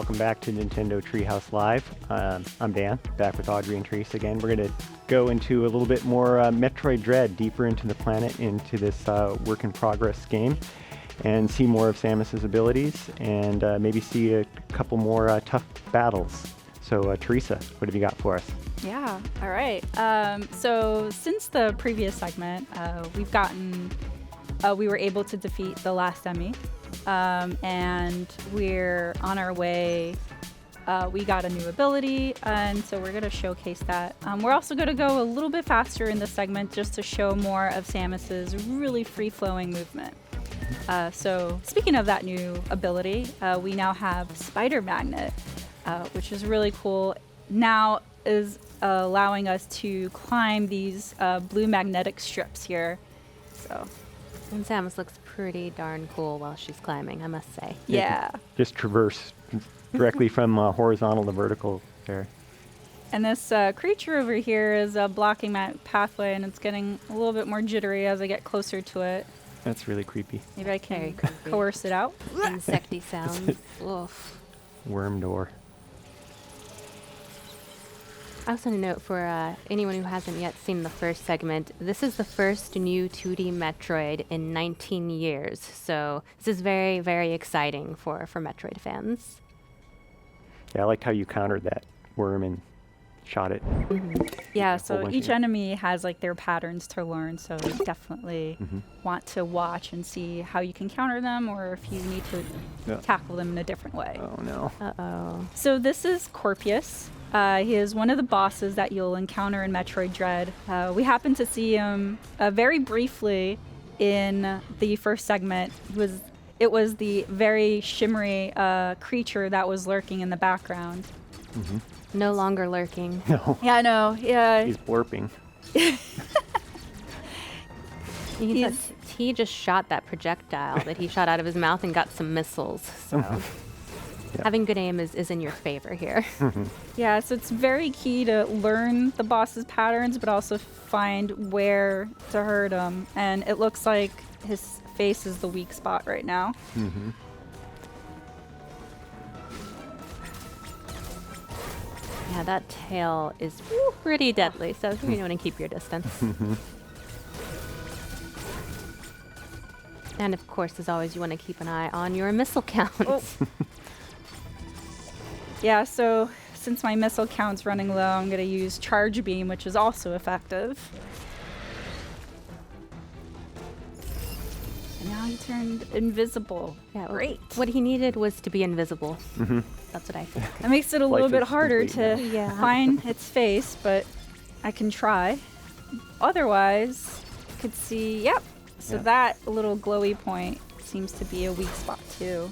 welcome back to Nintendo Treehouse Live. I'm Dan, back with Audrey and Trace again. We're going to go into a little bit more Metroid Dread, deeper into the planet, into this work-in-progress game, and see more of Samus's abilities, and maybe see a couple more tough battles. So, Teresa, what have you got for us? Yeah, all right. So since the previous segment, we were able to defeat the last E.M.M.I, and we're on our way. We got a new ability, and so we're going to showcase that. We're also going to go a little bit faster in this segment just to show more of Samus's really free-flowing movement. So speaking of that new ability, we now have Spider Magnet, which is really cool. Now is allowing us to climb these blue magnetic strips here. So, and Samus looks pretty darn cool while she's climbing, I must say. Yeah. Just traverse directly from horizontal to vertical there. And this creature over here is blocking my pathway, and it's getting a little bit more jittery as I get closer to it. That's really creepy. Maybe I can coerce it out. Insecty sounds. Oof. Worm door. I also want to note for anyone who hasn't yet seen the first segment, this is the first new 2D Metroid in 19 years. So this is very, very exciting for Metroid fans. Yeah, I liked how you countered that worm and shot it. Mm-hmm. Yeah, so each of enemy has like their patterns to learn, so you definitely want to watch and see how you can counter them, or if you need to tackle them in a different way. Oh no. Uh-oh. So this is Corpius. He is one of the bosses that you'll encounter in Metroid Dread. We happened to see him very briefly in the first segment. It was the very shimmery creature that was lurking in the background. Mm-hmm. No longer lurking. No. Yeah, I know. Yeah. He's blurping. He just shot that projectile that he shot out of his mouth and got some missiles. So having good aim is in your favor here. Yeah, so it's very key to learn the boss's patterns, but also find where to hurt him. And it looks like his face is the weak spot right now. Mm-hmm. Yeah, that tail is pretty deadly, so you want to keep your distance. And of course, as always, you want to keep an eye on your missile counts. Oh. Yeah, so since my missile count's running low, I'm going to use Charge Beam, which is also effective. And now he turned invisible. Yeah, great. What he needed was to be invisible. That's what I think. That makes it a little bit harder to now. find its face, but I can try. Otherwise, you could see, yep. So that little glowy point seems to be a weak spot too.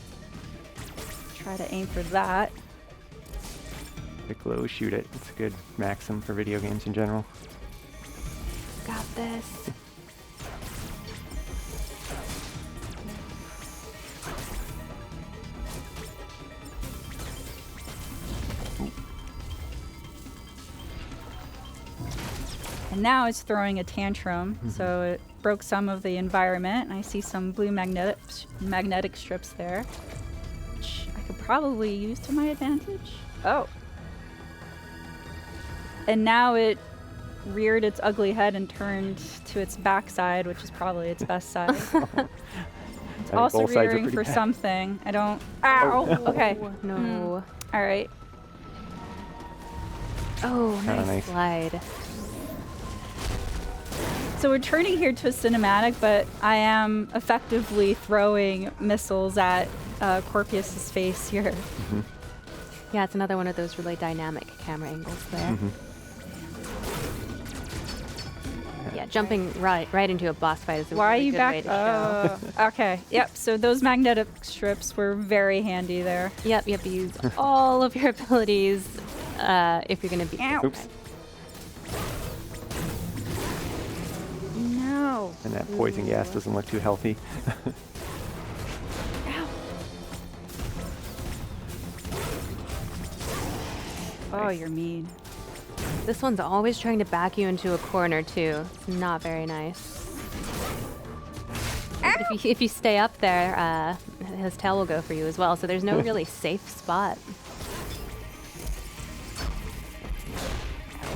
Try to aim for that. Pick low, shoot it. It's a good maxim for video games in general. Got this. And now it's throwing a tantrum, so it broke some of the environment. And I see some blue magnetic strips there, which I could probably use to my advantage. Oh. And now it reared its ugly head and turned to its backside, which is probably its best side. It's also rearing for something. I don't... Ow! Oh, no. Okay. No. All right. Oh, nice slide. So we're turning here to a cinematic, but I am effectively throwing missiles at Corpius's face here. Yeah, it's another one of those really dynamic camera angles there. Yeah, jumping right into a boss fight is a really good way to show. Okay, yep, so those magnetic strips were very handy there. Yep, you have to use all of your abilities if you're going to beat Ow. Oops. No. And that poison gas doesn't look too healthy. Ow. Oh, you're mean. This one's always trying to back you into a corner, too. It's not very nice. If you stay up there, his tail will go for you as well. So there's no really safe spot.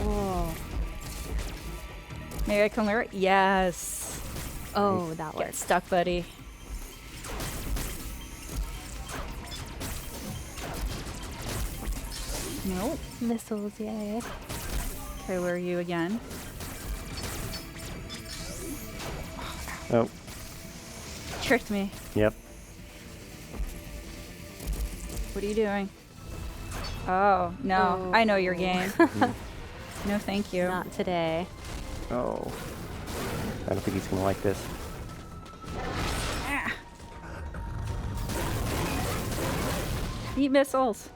Oh. Maybe I can lure it? Yes. Oh, that Get works. stuck, buddy. Nope. Missiles, yay. Okay, where are you again? Oh, Tricked me. yep. What are you doing? Oh, no. I know your game. No, thank you. Not today. Oh. I don't think he's going to like this. Ah. Eat missiles.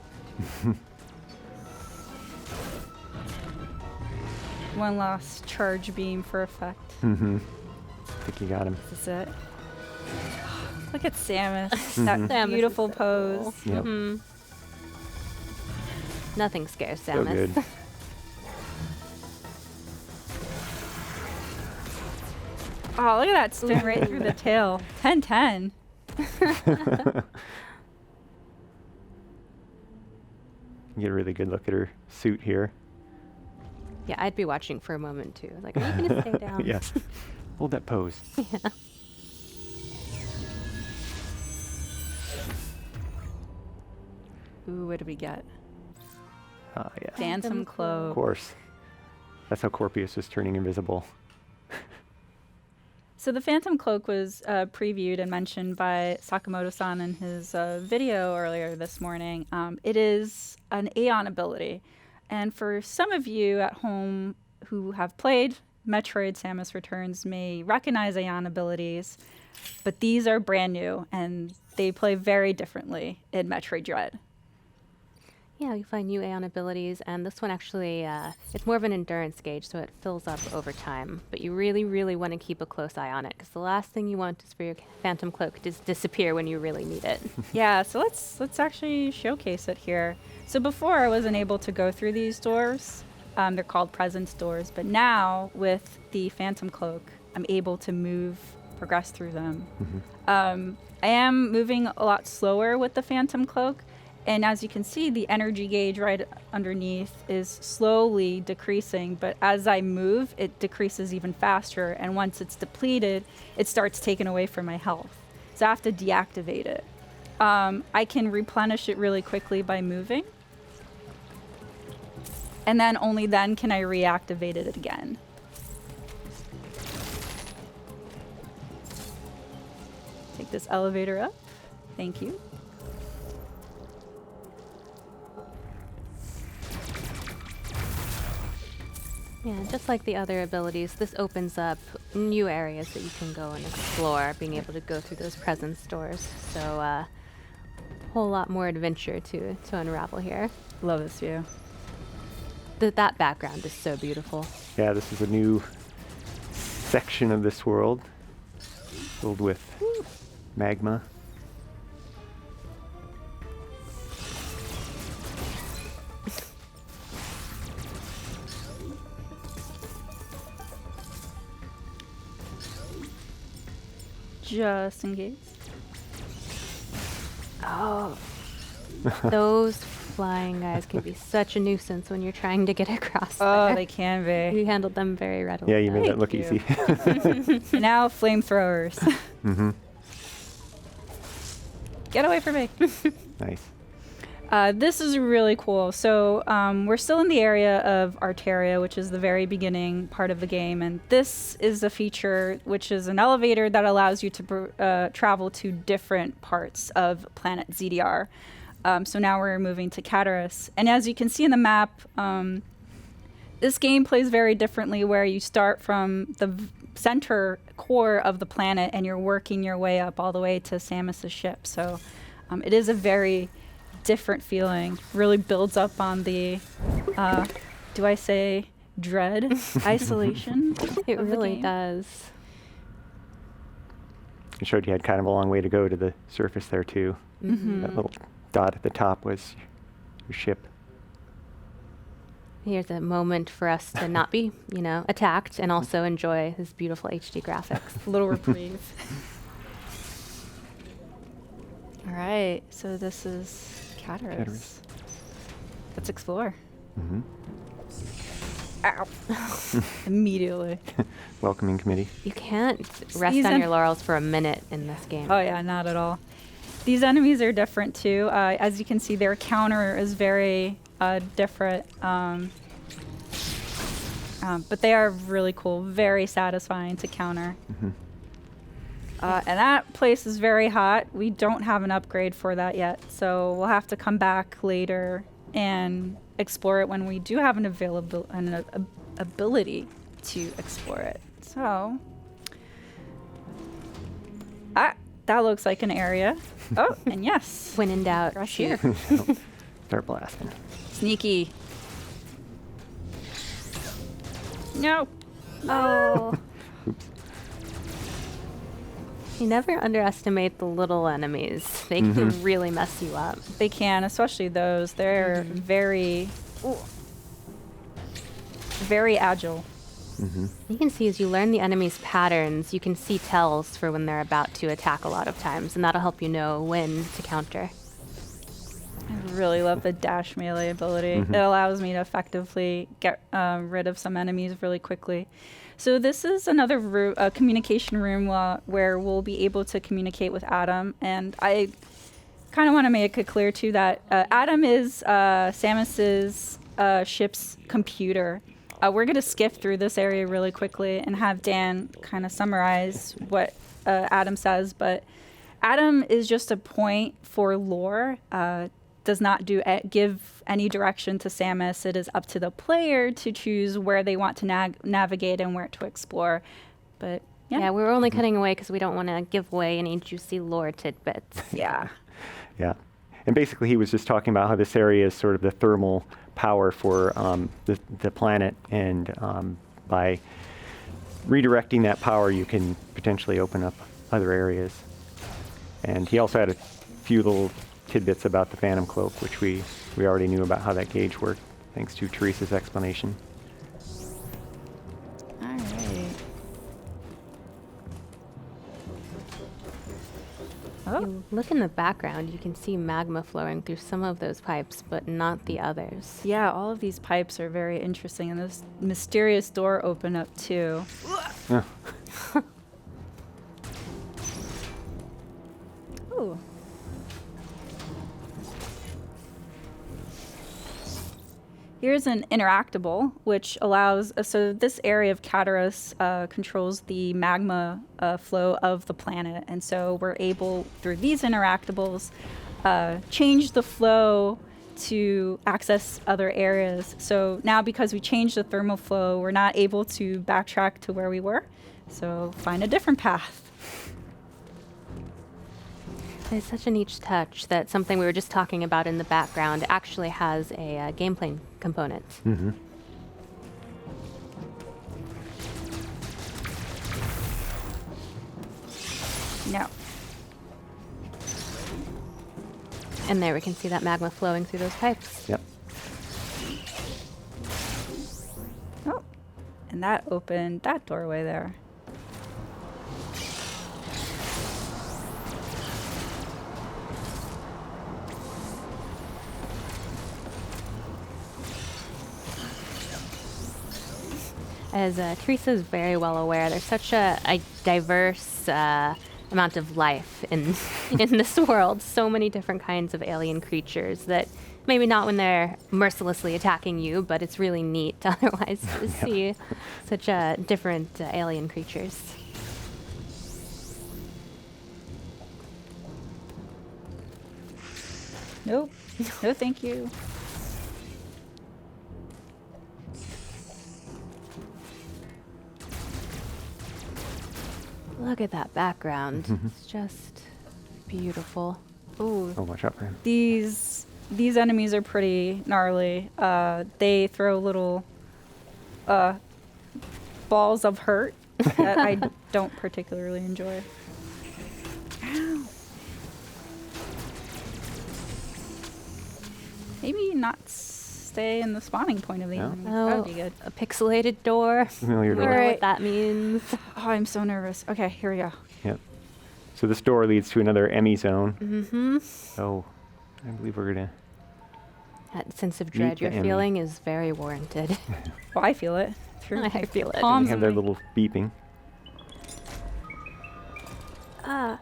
One last charge beam for effect. Mm-hmm. I think you got him. This is it. Look at Samus. Samus That is beautiful so pose. cool. Yep. Mhm. Nothing scares So Samus. good. Oh, look at that spin right through the tail. 10-10. You get a really good look at her suit here. Yeah, I'd be watching for a moment too. Like, are you gonna stay down? Yes. Hold that pose. Yeah. Ooh, what did we get? Ah, yeah. Phantom Of Cloak. course. That's how Corpius was turning invisible. So the Phantom Cloak was previewed and mentioned by Sakamoto-san in his video earlier this morning. It is an Aeon ability. And for some of you at home who have played Metroid Samus Returns may recognize Aeon abilities, but these are brand new and they play very differently in Metroid Dread. Yeah, you find new Aeon abilities, and this one actually, it's more of an endurance gauge, so it fills up over time. But you really, really want to keep a close eye on it, because the last thing you want is for your Phantom Cloak to disappear when you really need it. Yeah, so let's actually showcase it here. So before I wasn't able to go through these doors. They're called presence doors, but now with the Phantom Cloak, I'm able to progress through them. Mm-hmm. I am moving a lot slower with the Phantom Cloak, and as you can see, the energy gauge right underneath is slowly decreasing, but as I move, it decreases even faster, and once it's depleted, it starts taking away from my health. So I have to deactivate it. I can replenish it really quickly by moving, and then only then can I reactivate it again. Take this elevator up. Thank you. Yeah, just like the other abilities, this opens up new areas that you can go and explore, being able to go through those presence doors. So a whole lot more adventure to unravel here. Love this view. That background is so beautiful. Yeah, this is a new section of this world filled with magma. Just in case. Oh, those flying guys can be such a nuisance when you're trying to get across. Oh, there. they can be. You handled them very readily. Yeah, you made that Thank look you. easy. And now flamethrowers. Mm-hmm. Get away from me. Nice. This is really cool. So we're still in the area of Artaria, which is the very beginning part of the game. And this is a feature which is an elevator that allows you to travel to different parts of planet ZDR. So now we're moving to Cataris. And as you can see in the map, this game plays very differently, where you start from the center core of the planet and you're working your way up all the way to Samus's ship. So it is a very different feeling. Really builds up on the, do I say dread, isolation? It of the really game. does. It showed you had kind of a long way to go to the surface there too. Mm-hmm. That little dot at the top was your ship. Here's a moment for us to not be, attacked and also enjoy this beautiful HD graphics. A little reprieve. All right, so this is Cataris. Cataris. Let's explore. Mm-hmm. Ow. Immediately. Welcoming committee. You can't rest These on your laurels for a minute in this game. Oh yeah, not at all. These enemies are different too. As you can see, their counter is very different. But they are really cool, very satisfying to counter. Mm-hmm. And that place is very hot. We don't have an upgrade for that yet, so we'll have to come back later and explore it when we do have an ability to explore it. So, that looks like an area. Oh, and yes, When in doubt, rush shoot. here. Start blasting. Sneaky. No. Oh. Oops. You never underestimate the little enemies. They can really mess you up. They can, especially those. They're very, very agile. Mm-hmm. You can see as you learn the enemy's patterns, you can see tells for when they're about to attack a lot of times, and that'll help you know when to counter. I really love the dash melee ability. It allows me to effectively get rid of some enemies really quickly. So this is another communication room where we'll be able to communicate with Adam. And I kind of want to make it clear too that Adam is Samus's ship's computer. We're going to skip through this area really quickly and have Dan kind of summarize what Adam says. But Adam is just a point for lore. Does not give any direction to Samus. It is up to the player to choose where they want to navigate and where to explore. But Yeah, we're only cutting away because we don't want to give away any juicy lore tidbits. yeah. Yeah. And basically he was just talking about how this area is sort of the thermal power for the planet, and by redirecting that power you can potentially open up other areas. And he also had a few little tidbits about the Phantom Cloak, which we already knew about how that gauge worked, thanks to Teresa's explanation. All right. Oh, You look in the background, you can see magma flowing through some of those pipes, but not the others. yeah, all of these pipes are very interesting, and this mysterious door opened up too. Yeah. Ooh. Here's an interactable, which allows, so this area of Cataris controls the magma flow of the planet. And so we're able, through these interactables, change the flow to access other areas. So now because we changed the thermal flow, we're not able to backtrack to where we were. So find a different path. It's such a neat touch that something we were just talking about in the background actually has a gameplay component. Mm-hmm. No. And there we can see that magma flowing through those pipes. Yep. Oh, and that opened that doorway there. As Teresa is very well aware, there's such a diverse amount of life in in this world. So many different kinds of alien creatures that maybe not when they're mercilessly attacking you, but it's really neat otherwise to see such different alien creatures. Nope. No, thank you. Look at that background. It's just beautiful. Ooh. Oh, watch out for him. These enemies are pretty gnarly. They throw little balls of hurt that I don't particularly enjoy. Ow. Maybe not stay in the spawning point of the No? enemy. That Oh, would be good. a pixelated door. Familiar I door. don't know Alright. what that means. Oh, I'm so nervous. Okay, here we go. Yep. So this door leads to another E.M.M.I zone. Mm-hmm. So I believe we're gonna. That sense of Meet dread the you're E.M.M.I. feeling is very warranted. Well, I feel it. Through I feel it. They palms have of their my- little beeping.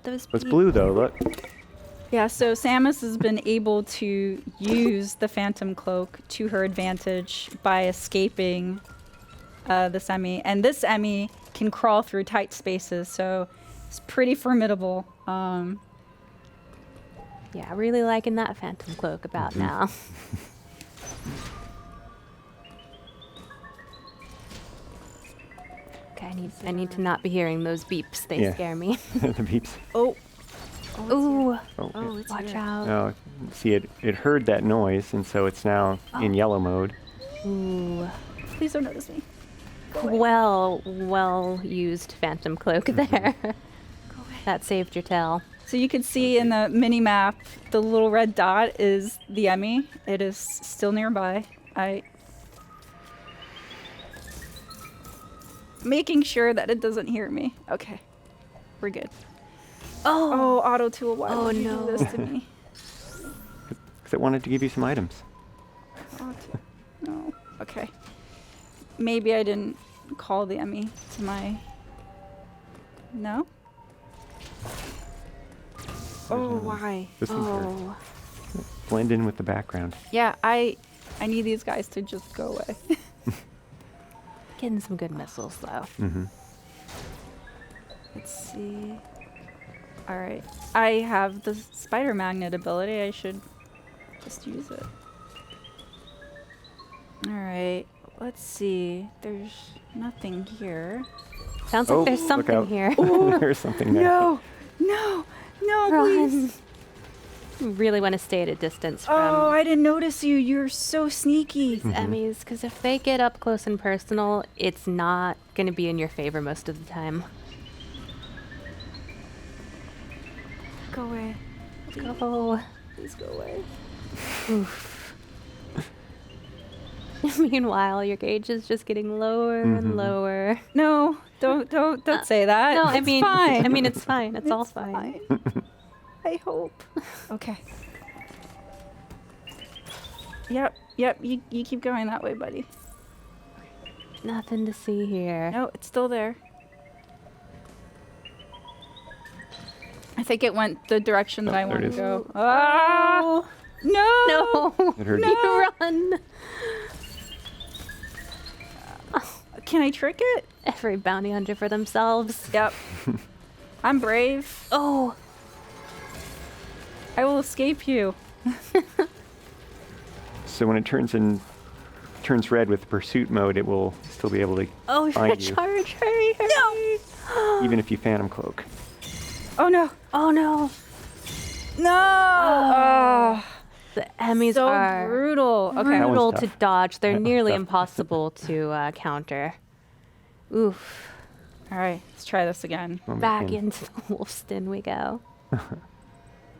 Those It's blue though. Look. Yeah, so Samus has been able to use the Phantom Cloak to her advantage by escaping this E.M.M.I. And this E.M.M.I can crawl through tight spaces, so it's pretty formidable. Yeah, really liking that Phantom Cloak about now. Okay, I need to not be hearing those beeps. They Yeah. scare me. The beeps. Oh, Ooh, Oh, it's watch here. out. Oh, see it heard that noise, and so it's now in yellow mode. Ooh. Please don't notice me. Well used Phantom Cloak there. That saved your tail. So you can see in the mini map, the little red dot is the E.M.M.I. It is still nearby. Making sure that it doesn't hear me. Okay, we're good. Oh, Auto Tool, why Oh, would you no. do this to me? Because it wanted to give you some items. No. Okay. Maybe I didn't call the E.M.M.I to my. No. Oh, why? This one's Oh. blend in with the background. Yeah, I need these guys to just go away. Getting some good missiles though. Mm-hmm. Let's see. All right. I have the spider magnet ability. I should just use it. All right. Let's see. There's nothing here. Sounds like there's look something out. here. There's something there. No, please. Run. Really want to stay at a distance Oh, from I didn't notice you. You're so sneaky. Emmys, because if they get up close and personal, it's not going to be in your favor most of the time. Go away. Go. Please go away. Oof. Meanwhile, your gauge is just getting lower and lower. No, don't say that. No, It's fine. I mean, it's fine. It's all fine. I hope. Okay. Yep. You keep going that way, buddy. Nothing to see here. No, it's still there. I think it went the direction that I there want it to is. go. Ah! No! No. It heard No! you. Run. Can I trick it? Every bounty hunter for themselves. Yep. I'm brave. Oh. I will escape you. So when it turns red with pursuit mode, it will still be able to Oh, find you, charge. Hurry. No. even if you phantom cloak. Oh no. Oh, no. No! Oh. The Emmys So are brutal. Okay. That one's brutal to tough. dodge. They're That one's nearly tough. impossible to counter. Oof. All right. Let's try this again. Oh, Back man. into the wolf's den we go.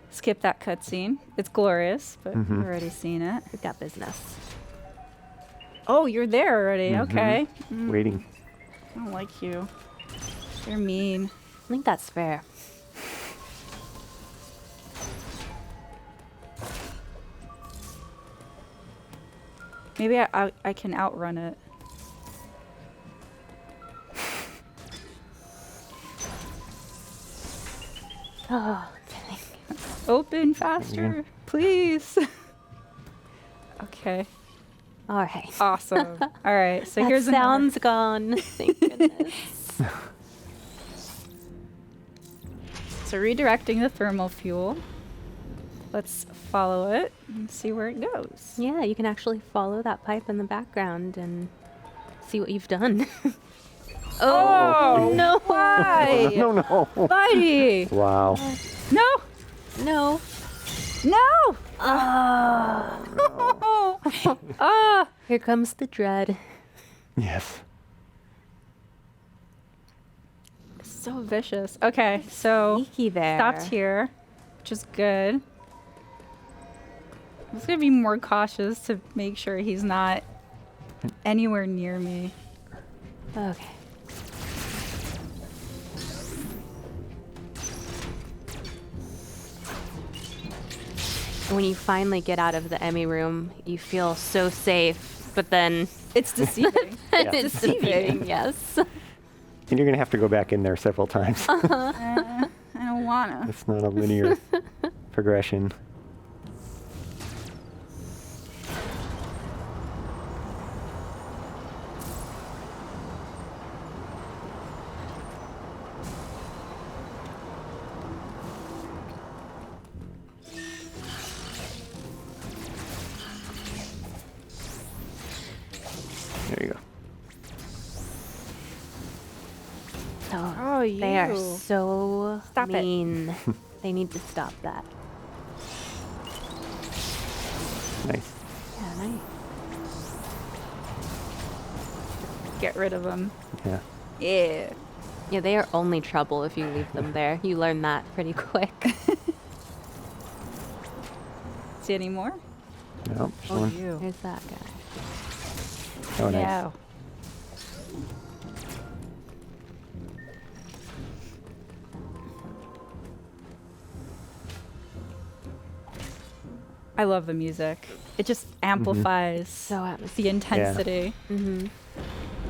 Skip that cutscene. It's glorious, but Mhm. we've already seen it. We've got business. Oh, you're there already. Mhm. Okay. Waiting. I don't like you. You're mean. I think that's fair. Maybe I can outrun it. Oh, dang. Open faster, please. Okay. All right. Awesome. All right. So That here's another- sound's gone. Thank goodness. So redirecting the thermal fuel. Let's follow it and see where it goes. Yeah, you can actually follow that pipe in the background and see what you've done. Oh, no. Why? No. Buddy. Wow. No. No. No. Ah. Ah. Here comes the dread. Yes. So vicious. Okay, so Sneaky there. stopped here, which is good. I'm just gonna be more cautious to make sure he's not anywhere near me. Okay. when you finally get out of the E.M.M.I room, you feel so safe, but then It's deceiving. it's deceiving. defeating, yes. And you're going to have to go back in there several times. I don't wanna. It's not a linear progression. There you go. Oh, they are you. so Stop it. mean. They need to stop that. Nice. Yeah, nice. Get rid of them. Yeah. Yeah. Yeah, they are only trouble if you leave them there. You learn that pretty quick. See any more? Nope. Just one. you. There's that guy. Oh, nice. Yeah. I love the music. It just amplifies So atmospheric. the intensity. And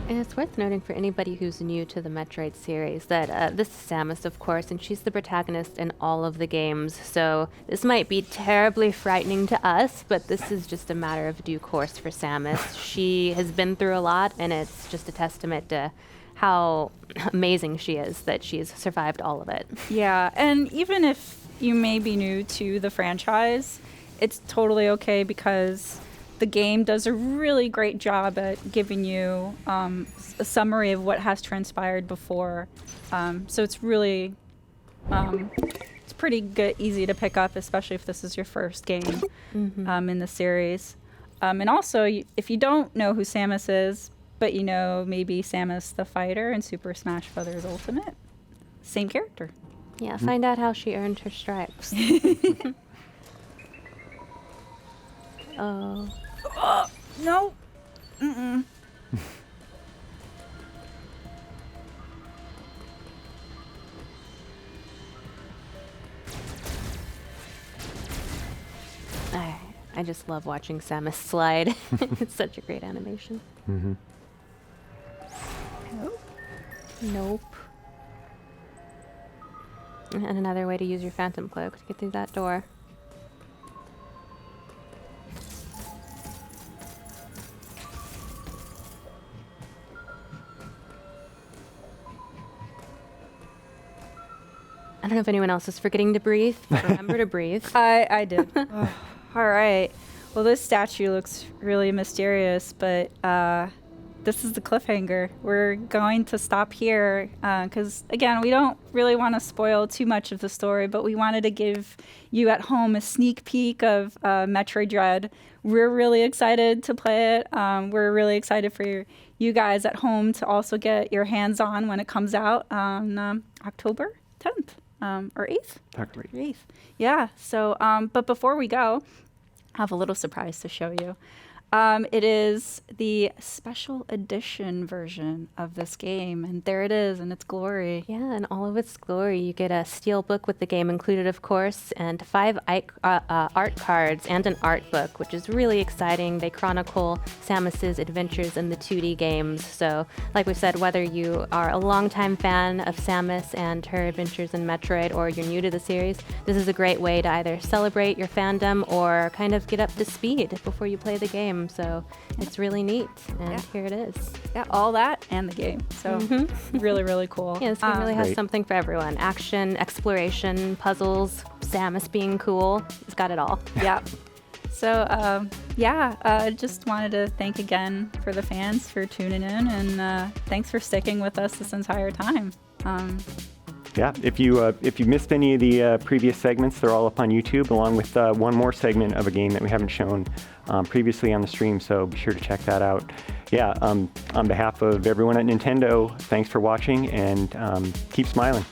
it's worth noting for anybody who's new to the Metroid series that this is Samus, of course, and she's the protagonist in all of the games. So this might be terribly frightening to us, but this is just a matter of due course for Samus. She has been through a lot, and it's just a testament to how amazing she is that she's survived all of it. Yeah, and even if you may be new to the franchise, it's totally okay because the game does a really great job at giving you a summary of what has transpired before. So it's really, it's pretty good, easy to pick up, especially if this is your first game in the series. And also, if you don't know who Samus is, but you know maybe Samus the fighter in Super Smash Bros. Ultimate, same character. Yeah, find out how she earned her stripes. Oh. No. Mm-mm. I just love watching Samus slide. It's such a great animation. Mm-hmm. Nope. Nope. And another way to use your Phantom Cloak to get through that door. I don't know if anyone else is forgetting to breathe, but remember to breathe. I did. Oh, all right. Well, this statue looks really mysterious, but this is the cliffhanger. We're going to stop here because, again, we don't really want to spoil too much of the story, but we wanted to give you at home a sneak peek of Metroid Dread. We're really excited to play it. We're really excited for you guys at home to also get your hands on when it comes out on October 10th. Or 8th? October 8th. Yeah. So, but before we go, I have a little surprise to show you. It is the special edition version of this game, and there it is in its glory. Yeah, in all of its glory. You get a steel book with the game included, of course, and 5 art cards and an art book, which is really exciting. They chronicle Samus's adventures in the 2D games. So, like we said, whether you are a longtime fan of Samus and her adventures in Metroid, or you're new to the series, this is a great way to either celebrate your fandom or kind of get up to speed before you play the game. So it's really neat, and here it is. Yeah, all that and the game. So really, really cool. Yeah, this game really has Great. something for everyone. Action, exploration, puzzles, Samus being cool. It's got it all. Yeah. So, just wanted to thank again for the fans for tuning in, and thanks for sticking with us this entire time. Yeah, if you missed any of the previous segments, they're all up on YouTube, along with one more segment of a game that we haven't shown previously on the stream, so be sure to check that out. Yeah, on behalf of everyone at Nintendo, thanks for watching, and keep smiling.